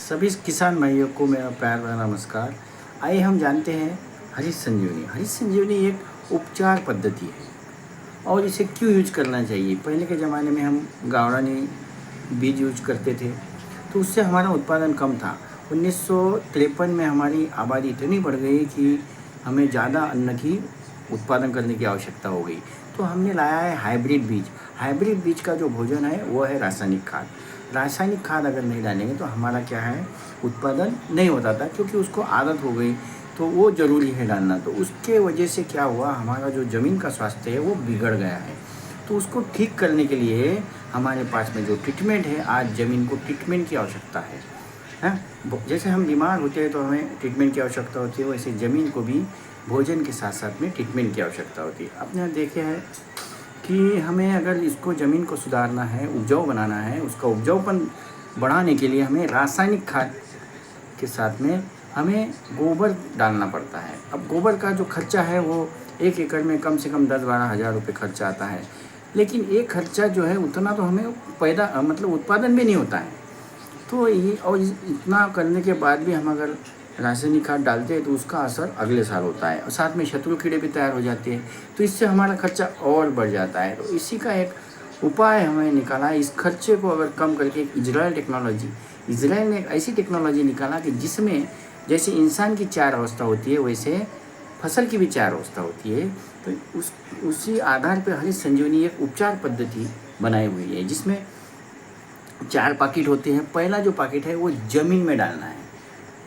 सभी किसान भाइयों को मेरा प्यार भरा नमस्कार। आइए हम जानते हैं हरीश संजीवनी। हरीश संजीवनी एक उपचार पद्धति है और इसे क्यों यूज करना चाहिए। पहले के ज़माने में हम गावड़ानी बीज यूज करते थे तो उससे हमारा उत्पादन कम था। 1953 में हमारी आबादी इतनी बढ़ गई कि हमें ज़्यादा अन्न की उत्पादन करने की आवश्यकता हो गई, तो हमने लाया है हाइब्रिड बीज। हाइब्रिड बीज का जो भोजन है वो है रासायनिक खाद। रासायनिक खाद अगर नहीं डालेंगे तो हमारा क्या है, उत्पादन नहीं होता था, क्योंकि उसको आदत हो गई तो वो ज़रूरी है डालना। तो उसके वजह से क्या हुआ, हमारा जो ज़मीन का स्वास्थ्य है वो बिगड़ गया है। तो उसको ठीक करने के लिए हमारे पास में जो ट्रीटमेंट है, आज ज़मीन को ट्रीटमेंट की आवश्यकता है। जैसे हम बीमार होते हैं तो हमें ट्रीटमेंट की आवश्यकता होती है, वैसे ज़मीन को भी भोजन के साथ साथ में ट्रीटमेंट की आवश्यकता होती है। आपने देखे है कि हमें अगर इसको ज़मीन को सुधारना है, उपजाऊ बनाना है, उसका उपजाऊपन बढ़ाने के लिए हमें रासायनिक खाद के साथ में हमें गोबर डालना पड़ता है। अब गोबर का जो खर्चा है वो 1 एकड़ में कम से कम 10-12 हज़ार रुपये खर्चा आता है, लेकिन ये खर्चा जो है उतना तो हमें उत्पादन भी नहीं होता है। तो ये और इतना करने के बाद भी हम अगर रासायनिक खाद डालते हैं तो उसका असर अगले साल होता है और साथ में शत्रु कीड़े भी तैयार हो जाते हैं, तो इससे हमारा खर्चा और बढ़ जाता है। तो इसी का एक उपाय हमें निकाला है। इस खर्चे को अगर कम करके इजराइल ने एक ऐसी टेक्नोलॉजी निकाला कि जिसमें जैसे इंसान की 4 अवस्था होती है वैसे फसल की भी 4 अवस्था होती है। तो उसी आधार पर हरीश संजीवनी एक उपचार पद्धति बनाई हुई है, जिसमें 4 पैकेट होते हैं। पहला जो पैकेट है वो ज़मीन में डालना है।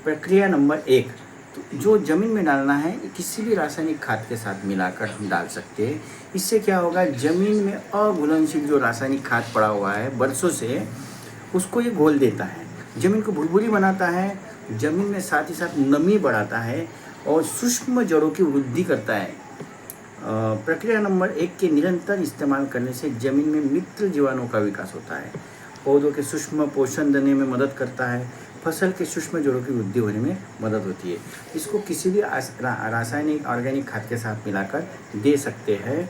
प्रक्रिया नंबर 1, तो जो ज़मीन में डालना है किसी भी रासायनिक खाद के साथ मिलाकर हम डाल सकते हैं। इससे क्या होगा, ज़मीन में अघुलनशील जो रासायनिक खाद पड़ा हुआ है बरसों से, उसको ये घोल देता है, ज़मीन को भुरभुरी बनाता है, ज़मीन में साथ ही साथ नमी बढ़ाता है और सूक्ष्म जड़ों की वृद्धि करता है। प्रक्रिया नंबर 1 के निरंतर इस्तेमाल करने से ज़मीन में मित्र जीवाणुओं का विकास होता है, पौधों के सूक्ष्म पोषण देने में मदद करता है, फसल के सूक्ष्म जड़ों की वृद्धि होने में मदद होती है। इसको किसी भी रासायनिक ऑर्गेनिक खाद के साथ मिलाकर दे सकते हैं,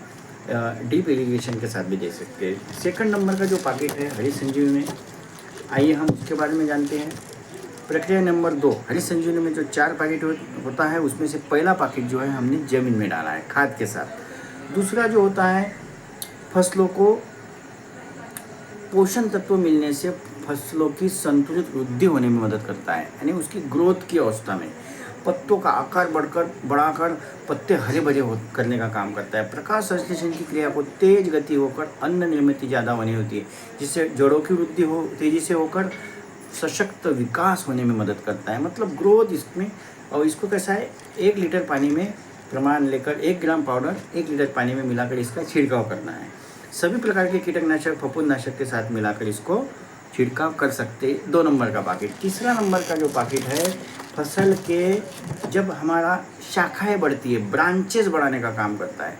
ड्रिप इरिगेशन के साथ भी दे सकते हैं। सेकंड नंबर का जो पैकेट है हरीश संजीवनी में, आइए हम उसके बारे में जानते हैं। प्रक्रिया नंबर 2, हरीश संजीवनी में जो 4 पैकेट होता है उसमें से पहला पैकेट जो है हमने ज़मीन में डाला है खाद के साथ। दूसरा जो होता है, फसलों को पोषण तत्व मिलने से फसलों की संतुलित वृद्धि होने में मदद करता है, यानी उसकी ग्रोथ की अवस्था में पत्तों का आकार बढ़ाकर पत्ते हरे भरे करने का काम करता है। प्रकाश संश्लेषण की क्रिया को तेज गति होकर अन्न निर्मित ज़्यादा होनी होती है, जिससे जड़ों की वृद्धि तेजी से होकर सशक्त विकास होने में मदद करता है, मतलब ग्रोथ इसमें। और इसको कैसा है, 1 लीटर पानी में प्रमाण लेकर 1 ग्राम पाउडर 1 लीटर पानी में मिलाकर इसका छिड़काव करना है। सभी प्रकार के कीटनाशक फफूंदनाशक के साथ मिलाकर इसको छिड़काव कर सकते। 2 नंबर का पैकेट। तीसरा नंबर का जो पैकेट है, फसल के जब हमारा शाखाएं बढ़ती है, ब्रांचेस बढ़ाने का काम करता है,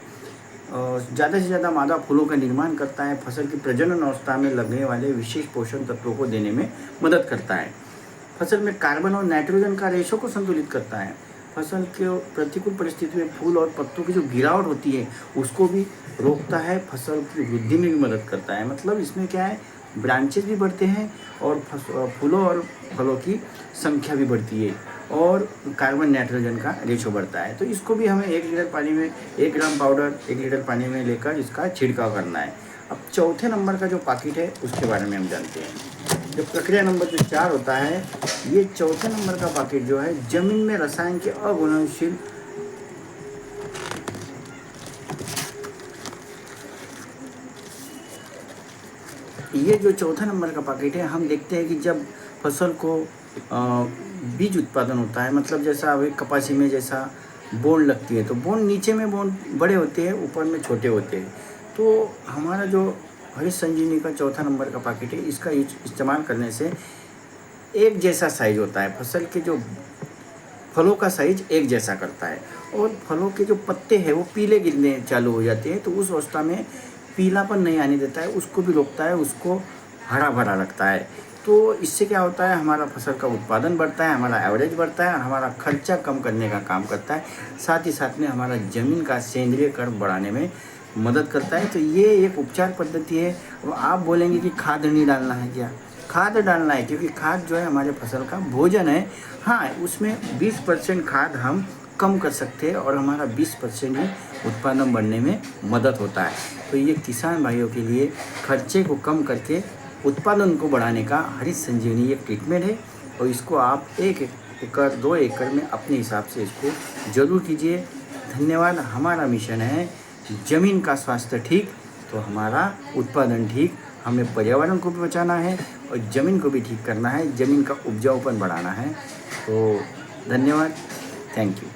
ज़्यादा से ज़्यादा मादा फूलों का निर्माण करता है, फसल की प्रजनन अवस्था में लगने वाले विशेष पोषण तत्वों को देने में मदद करता है, फसल में कार्बन और नाइट्रोजन का रेशो को संतुलित करता है, फसल के प्रतिकूल परिस्थिति में फूल और पत्तों की जो गिरावट होती है उसको भी रोकता है, फसल की वृद्धि में भी मदद करता है। मतलब इसमें क्या है, ब्रांचेस भी बढ़ते हैं और फूलों और फलों की संख्या भी बढ़ती है और कार्बन नाइट्रोजन का रेशो बढ़ता है। तो इसको भी हमें 1 लीटर पानी में 1 ग्राम पाउडर 1 लीटर पानी में लेकर इसका छिड़काव करना है। अब चौथे नंबर का जो पैकेट है उसके बारे में हम जानते हैं। जो प्रक्रिया नंबर जो 4 होता है, ये चौथे नंबर का पैकेट जो है जमीन में रसायन के अघुलनशील ये जो चौथा नंबर का पैकेट है, हम देखते हैं कि जब फसल को बीज उत्पादन होता है, मतलब जैसा अभी कपासी में जैसा बोंड लगती है तो बोंड नीचे में बोंड बड़े होते हैं, ऊपर में छोटे होते हैं। तो हमारा जो हरीश संजीवनी का चौथा नंबर का पैकेट है, इसका इस्तेमाल करने से एक जैसा साइज होता है, फसल के जो फलों का साइज एक जैसा करता है और फलों के जो पत्ते हैं वो पीले गिरने चालू हो जाते हैं, तो उस अवस्था में पीलापन नहीं आने देता है, उसको भी रोकता है, उसको हरा भरा रखता है। तो इससे क्या होता है, हमारा फसल का उत्पादन बढ़ता है, हमारा एवरेज बढ़ता है, हमारा खर्चा कम करने का काम करता है, साथ ही साथ में हमारा ज़मीन का सेंद्रीय कण बढ़ाने में मदद करता है। तो ये एक उपचार पद्धति है। और आप बोलेंगे कि खाद नहीं डालना है क्या, खाद डालना है, क्योंकि खाद जो है हमारे फसल का भोजन है। हाँ, उसमें 20% खाद हम कम कर सकते हैं और हमारा 20% ही उत्पादन बढ़ने में मदद होता है। तो ये किसान भाइयों के लिए खर्चे को कम करके उत्पादन को बढ़ाने का हरित संजीवनी एक ट्रीटमेंट है, और इसको आप 1 एकड़ 2 एकड़ में अपने हिसाब से इसको ज़रूर कीजिए। धन्यवाद। हमारा मिशन है ज़मीन का स्वास्थ्य ठीक तो हमारा उत्पादन ठीक। हमें पर्यावरण को भी बचाना है और ज़मीन को भी ठीक करना है, ज़मीन का उपजाऊपन बढ़ाना है। तो धन्यवाद, थैंक यू।